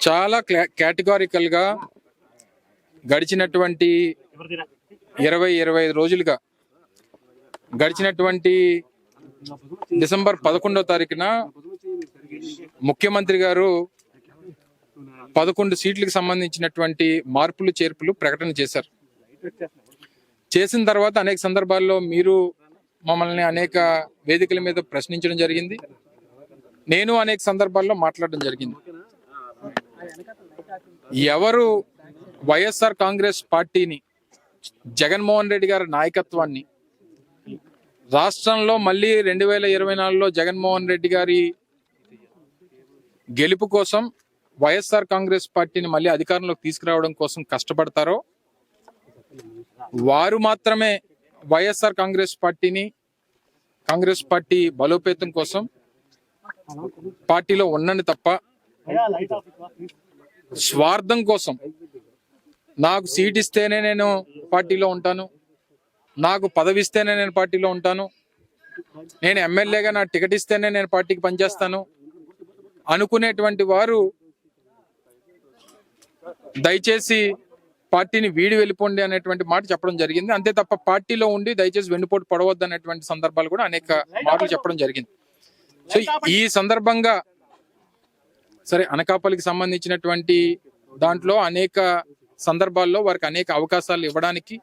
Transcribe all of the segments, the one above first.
చాలా కేటగారికల్ గా గడిచినటువంటి 25 రోజులుగా గడిచినటువంటి డిసెంబర్ 11వ తారీఖున ముఖ్యమంత్రి గారు 11 సీట్లకు సంబంధించినటువంటి మార్పులు చేర్పులు ప్రకటన చేశారు. చేసిన తర్వాత అనేక సందర్భాల్లో మీరు మమ్మల్ని అనేక వేదికల మీద ప్రశ్నించడం జరిగింది. నేను అనేక సందర్భాల్లో మాట్లాడడం జరిగింది. ఎవరు వైఎస్ఆర్ కాంగ్రెస్ పార్టీని, జగన్మోహన్ రెడ్డి గారి నాయకత్వాన్ని రాష్ట్రంలో మళ్ళీ 2024లో జగన్మోహన్ రెడ్డి గారి గెలుపు కోసం, వైఎస్ఆర్ కాంగ్రెస్ పార్టీని మళ్ళీ అధికారంలోకి తీసుకురావడం కోసం కష్టపడతారో వారు మాత్రమే వైఎస్ఆర్ కాంగ్రెస్ పార్టీ బలోపేతం కోసం పార్టీలో ఉన్నని తప్ప స్వార్థం కోసం నాకు సీట్ ఇస్తేనే నేను పార్టీలో ఉంటాను, నాకు పదవి ఇస్తేనే నేను పార్టీలో ఉంటాను, నేను ఎమ్మెల్యేగా నా టికెట్ ఇస్తేనే నేను పార్టీకి పనిచేస్తాను అనుకునేటువంటి వారు దయచేసి పార్టీని వీడి వెళ్ళిపోండి అనేటువంటి మాట చెప్పడం జరిగింది. అంతే తప్ప పార్టీలో ఉండి దయచేసి వెన్నుపోటు పడవద్దు అనేటువంటి సందర్భాలు కూడా అనేక మాటలు చెప్పడం జరిగింది. సో ఈ సందర్భంగా సరే, అనకాపల్లికి సంబంధించినటువంటి దాంట్లో అనేక సందర్భాల్లో వారికి అనేక అవకాశాలు ఇవ్వడానికి,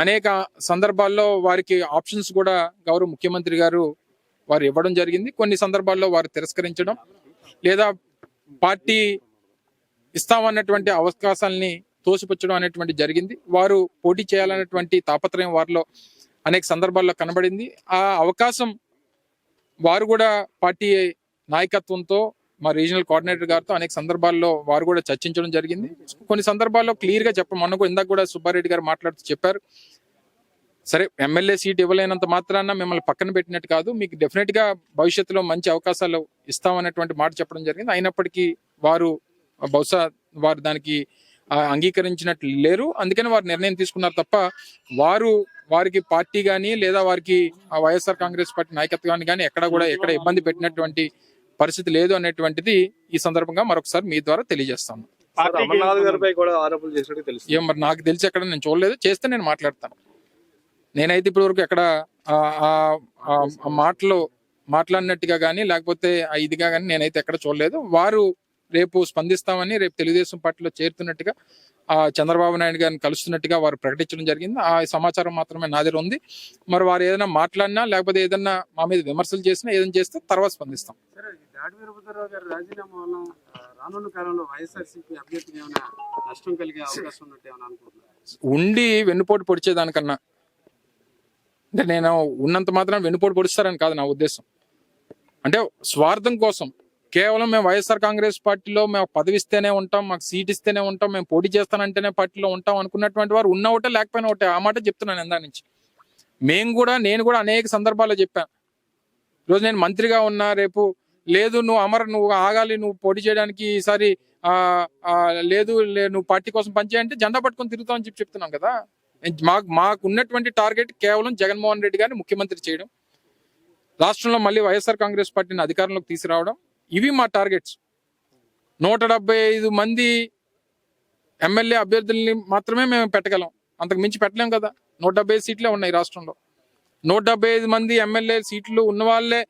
అనేక సందర్భాల్లో వారికి ఆప్షన్స్ కూడా గౌరవ ముఖ్యమంత్రి గారు వారు ఇవ్వడం జరిగింది. కొన్ని సందర్భాల్లో వారు తిరస్కరించడం లేదా పార్టీ ఇస్తామన్నటువంటి అవకాశాలని తోసిపుచ్చడం అనేటువంటి జరిగింది. వారు పోటీ చేయాలనేటువంటి తాపత్రయం వారిలో అనేక సందర్భాల్లో కనబడింది. ఆ అవకాశం వారు కూడా పార్టీ నాయకత్వంతో, మా రీజనల్ కోఆర్డినేటర్ గారితో అనేక సందర్భాల్లో వారు కూడా చర్చించడం జరిగింది. కొన్ని సందర్భాల్లో క్లియర్ గా మొన్న ఇందాక కూడా సుబ్బారెడ్డి గారు మాట్లాడుతూ చెప్పారు, సరే ఎమ్మెల్యే సీట్ ఇవ్వలేనంత మాత్రాన మిమ్మల్ని పక్కన పెట్టినట్టు కాదు, మీకు డెఫినెట్ గా భవిష్యత్తులో మంచి అవకాశాలు ఇస్తామనేటువంటి మాట చెప్పడం జరిగింది. అయినప్పటికీ వారు బహుశా వారు దానికి అంగీకరించినట్లు లేరు. అందుకని వారు నిర్ణయం తీసుకున్నారు తప్ప వారికి పార్టీ కానీ లేదా వారికి వైఎస్ఆర్ కాంగ్రెస్ పార్టీ నాయకత్వాన్ని కానీ ఎక్కడ ఇబ్బంది పెట్టినటువంటి పరిస్థితి లేదు అనేటువంటిది ఈ సందర్భంగా మరొకసారి మీ ద్వారా తెలియజేస్తాను. ఏం మరి నాకు తెలిసి ఎక్కడ నేను చూడలేదు, చేస్తే నేను మాట్లాడతాను. నేనైతే ఇప్పటి వరకు ఎక్కడ మాట్లాడినట్టుగా కానీ లేకపోతే ఇదిగా కానీ నేనైతే ఎక్కడ చూడలేదు. వారు రేపు స్పందిస్తామని, రేపు తెలుగుదేశం పార్టీలో చేరుతున్నట్టుగా చంద్రబాబు నాయుడు గారిని కలుస్తున్నట్టుగా వారు ప్రకటించడం జరిగింది. ఆ సమాచారం మాత్రమే నా దగ్గర ఉంది. మరి వారు ఏదైనా మాట్లాడినా లేకపోతే ఏదన్నా మా మీద విమర్శలు చేసినా ఏదైనా చేస్తే తర్వాత స్పందిస్తాం. ఉండి వెన్నుపోటు పొడిచేదానికన్నా, అంటే నేను ఉన్నంత మాత్రం వెన్నుపోటు పొడిస్తారని కాదు నా ఉద్దేశం. అంటే స్వార్థం కోసం కేవలం మేము వైఎస్ఆర్ కాంగ్రెస్ పార్టీలో మేము పదవి ఇస్తేనే ఉంటాం, మాకు సీట్ ఇస్తేనే ఉంటాం, మేము పోటీ చేస్తానంటేనే పార్టీలో ఉంటాం అనుకున్నటువంటి వారు ఉన్న ఒకటే లేకపోయినా ఒకటే. ఆ మాట చెప్తున్నాను ఎందా నుంచి. నేను కూడా అనేక సందర్భాల్లో చెప్పాను. ఈరోజు నేను మంత్రిగా ఉన్నా, రేపు లేదు నువ్వు ఆగాలి, నువ్వు పోటీ చేయడానికి ఈసారి లేదు నువ్వు పార్టీ కోసం పనిచేయంటే జెండా పట్టుకొని తిరుగుతావు అని చెప్తున్నాం కదా. మాకు ఉన్నటువంటి టార్గెట్ కేవలం జగన్మోహన్ రెడ్డి గారిని ముఖ్యమంత్రి చేయడం, రాష్ట్రంలో మళ్ళీ వైఎస్ఆర్ కాంగ్రెస్ పార్టీని అధికారంలోకి తీసుకురావడం, ఇవి మా టార్గెట్స్. 175 మంది ఎమ్మెల్యే అభ్యర్థుల్ని మాత్రమే మేము పెట్టగలం, అంతకు మించి పెట్టలేం కదా. 175 సీట్లే ఉన్నాయి రాష్ట్రంలో. 175 మంది ఎమ్మెల్యే సీట్లు ఉన్న వాళ్ళే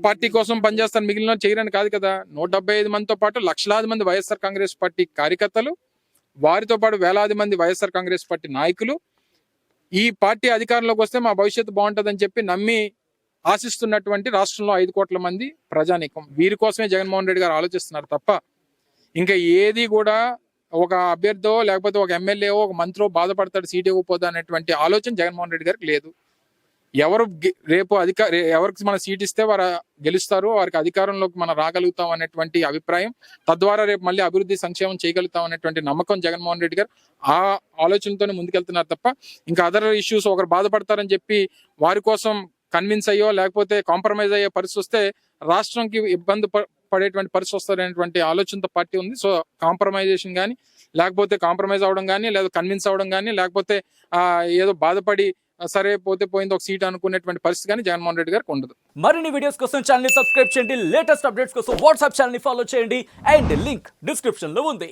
పార్టీ కోసం పనిచేస్తారు, మిగిలిన చేయరని కాదు కదా. 175 మందితో పాటు లక్షలాది మంది వైఎస్ఆర్ కాంగ్రెస్ పార్టీ కార్యకర్తలు, వారితో పాటు వేలాది మంది వైఎస్ఆర్ కాంగ్రెస్ పార్టీ నాయకులు ఈ పార్టీ అధికారంలోకి వస్తే మా భవిష్యత్తు బాగుంటుందని చెప్పి నమ్మి ఆశిస్తున్నటువంటి రాష్ట్రంలో 5 కోట్ల మంది ప్రజానీకం. వీరి కోసమే జగన్మోహన్ రెడ్డి గారు ఆలోచిస్తున్నారు తప్ప ఇంకా ఏది కూడా ఒక అభ్యర్థో లేకపోతే ఒక ఎమ్మెల్యే ఒక మంత్రో బాధపడతాడు సీట్ ఇవ్వకపోతే అనేటువంటి ఆలోచన జగన్మోహన్ రెడ్డి గారికి లేదు. రేపు ఎవరికి మన సీట్ ఇస్తే వారు గెలుస్తారు, వారికి అధికారంలోకి మనం రాగలుగుతాం అనేటువంటి అభిప్రాయం, తద్వారా రేపు మళ్ళీ అభివృద్ధి సంక్షేమం చేయగలుగుతాం అనేటువంటి నమ్మకం జగన్మోహన్ రెడ్డి గారు ఆ ఆలోచనతోనే ముందుకెళ్తున్నారు తప్ప ఇంకా అదర్ ఇష్యూస్ ఒకరు బాధపడతారని చెప్పి వారి కోసం కన్విన్స్ అయ్యో లేకపోతే కాంప్రమైజ్ అయ్యే పరిస్థితి వస్తే రాష్ట్రంకి ఇబ్బంది పడేటువంటి పరిస్థితి వస్తారనేటువంటి ఆలోచనతో పార్టీ ఉంది. సో కాంప్రమైజేషన్ కానీ లేకపోతే కాంప్రమైజ్ అవడం కానీ లేదా కన్విన్స్ అవడం కానీ లేకపోతే ఏదో బాధపడి సరే పోతే పోయింది ఒక సీట్ అనుకునేటువంటి పరిస్థితి కానీ జగన్మోహన్ రెడ్డి గారికి ఉండదు. మరిన్ని వీడియోస్ కోసం ఛానల్ ని సబ్స్క్రైబ్ చేయండి, లేటెస్ట్ అప్డేట్స్ కోసం వాట్సాప్ ఛానల్ ని ఫాలో చేయండి అండ్ లింక్ డిస్క్రిప్షన్ లో ఉంది.